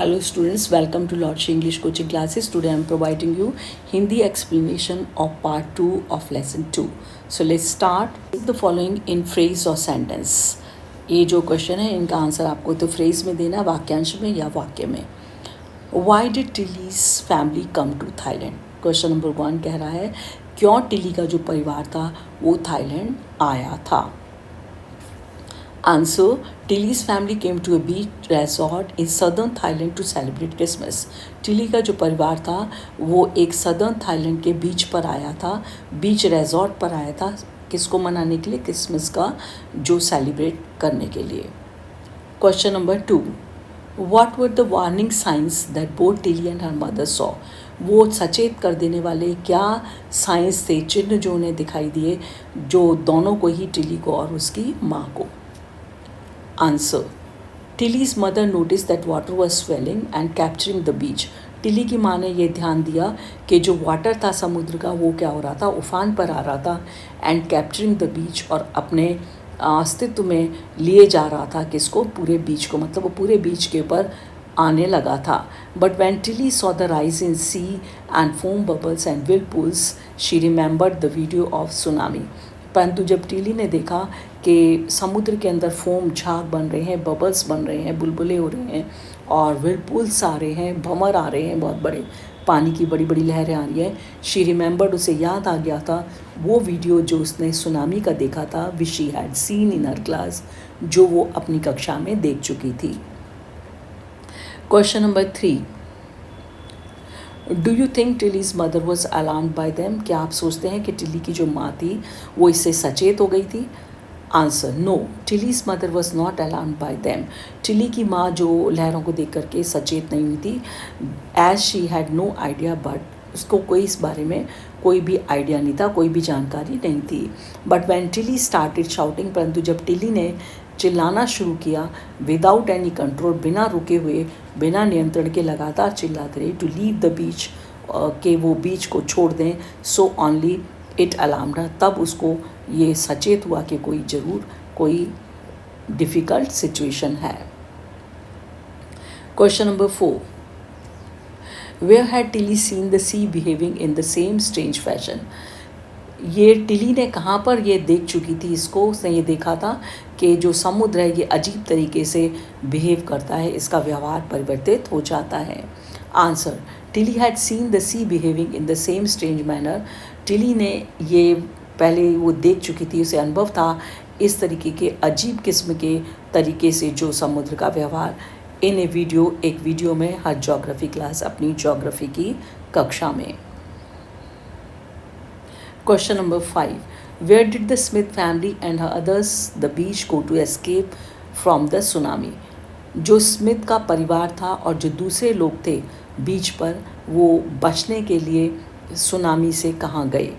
Hello students, welcome to Lordship English Coaching Classes. Today I am providing you Hindi explanation of part 2 of lesson 2. So let's start with the following in phrase or sentence. ये जो question है इनका answer आपको तो phrase में देना, वाक्यांश में या वाक्य में. Why did Tilly's family come to Thailand? Question number 1 कह रहा है क्यों टिली का जो परिवार था वो थाईलैंड आया था. Answer: Tilly's family came to a beach resort in southern Thailand to celebrate Christmas. Tilly का जो परिवार था वो एक सदर्न थाईलैंड के बीच पर आया था, बीच रेजॉर्ट पर आया था. किसको मनाने के लिए? क्रिसमस का जो सेलिब्रेट करने के लिए. Question number 2. What were the warning signs that both Tilly and her mother saw? वो सचेत कर देने वाले क्या साइंस थे, चिन्ह जो उन्हें दिखाई दिए, जो दोनों को ही, टिली को और उसकी माँ को. Answer: Tilly's mother noticed that water was swelling and capturing the beach. Tilly की माँ ने ये ध्यान दिया कि जो वाटर था समुद्र का वो क्या हो रहा था, उफान पर आ रहा था. एंड कैप्चरिंग द बीच, और अपने अस्तित्व में लिए जा रहा था. किसको? पूरे बीच को, मतलब वो पूरे बीच के ऊपर आने लगा था. But when Tilly saw the rise in sea and foam bubbles and whirlpools, she remembered the video of tsunami. परंतु जब टिली ने देखा कि समुद्र के अंदर फोम, झाग बन रहे हैं, बबल्स बन रहे हैं, बुलबुले हो रहे हैं और whirlpools आ रहे हैं, भंवर आ रहे हैं, बहुत बड़े पानी की बड़ी बड़ी लहरें आ रही हैं, शी रिमेंबर्ड, उसे याद आ गया था वो वीडियो जो उसने सुनामी का देखा था, which she had seen in her class, जो वो अपनी कक्षा में देख चुकी थी. Question number 3. Do you think Tilly's mother was alarmed by them? क्या आप सोचते हैं कि टिली की जो माँ थी वो इससे सचेत हो गई थी? Answer: no, Tilly's mother was not alarmed by them. Tilly की माँ जो लहरों को देख करके सचेत नहीं हुई थी, as she had no idea, but उसको कोई इस बारे में कोई भी आइडिया नहीं था, कोई भी जानकारी नहीं थी. But when Tilly started shouting, परंतु जब टिली ने चिल्लाना शुरू किया, विदाउट एनी कंट्रोल, बिना रुके हुए, बिना नियंत्रण के लगातार चिल्लाते रहे, टू लीव द बीच, कि वो बीच को छोड़ दें, so only it alarmed her, तब उसको ये सचेत हुआ कि कोई ज़रूर कोई डिफ़िकल्ट सिचुएशन है. Question number 4. Where had Tilly seen the sea behaving in the same strange fashion? ये टिली ने कहाँ पर ये देख चुकी थी इसको? उसने ये देखा था कि जो समुद्र है ये अजीब तरीके से बिहेव करता है, इसका व्यवहार परिवर्तित हो जाता है. Answer: Tilly had seen the sea behaving in the same strange manner. Tilly ने ये पहले वो देख चुकी थी, उसे अनुभव था इस तरीके के अजीब किस्म के तरीके से जो समुद्र का व्यवहार, इन ए वीडियो, एक वीडियो में, हर ज्योग्राफी क्लास, अपनी ज्योग्राफी की कक्षा में. Question number 5. Where did the Smith family and her others the beach go to escape from the tsunami? जो स्मिथ का परिवार था और जो दूसरे लोग थे बीच पर, वो बचने के लिए सुनामी से कहाँ गए?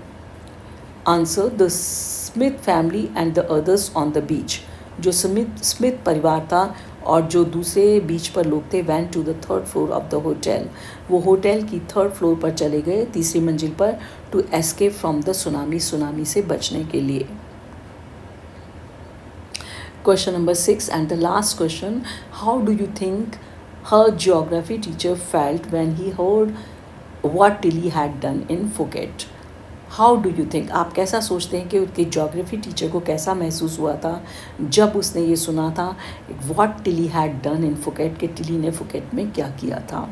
Answer: the Smith family and the others on the beach. जो स्मिथ परिवार था और जो दूसरे बीच पर लोग थे, went to the third floor of the hotel. वो होटल की थर्ड फ्लोर पर चले गए, तीसरी मंजिल पर, to escape from the tsunami, tsunami से बचने के लिए. Question number 6 and the last question. How do you think her geography teacher felt when he heard what Tilly had done in Phuket? How do you think, आप कैसा सोचते हैं कि उसके ज्योग्राफी टीचर को कैसा महसूस हुआ था जब उसने ये सुना था what Tilly had done in Phuket, कि टिली ने फुकेट में क्या किया था?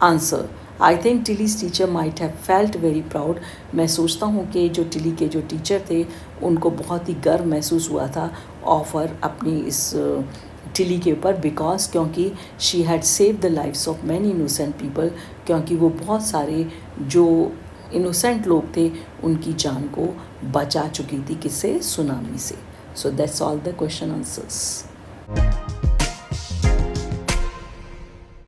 Answer: I think Tilly's teacher might have felt very proud. मैं सोचता हूँ कि जो टिली के जो टीचर थे उनको बहुत ही गर्व महसूस हुआ था ऑफर अपनी इस टिली के ऊपर, बिकॉज, क्योंकि she had save the lives of many innocent people, क्योंकि वो बहुत सारे जो इनोसेंट लोग थे उनकी जान को बचा चुकी थी, किससे? सुनामी से. So that's all the question answers.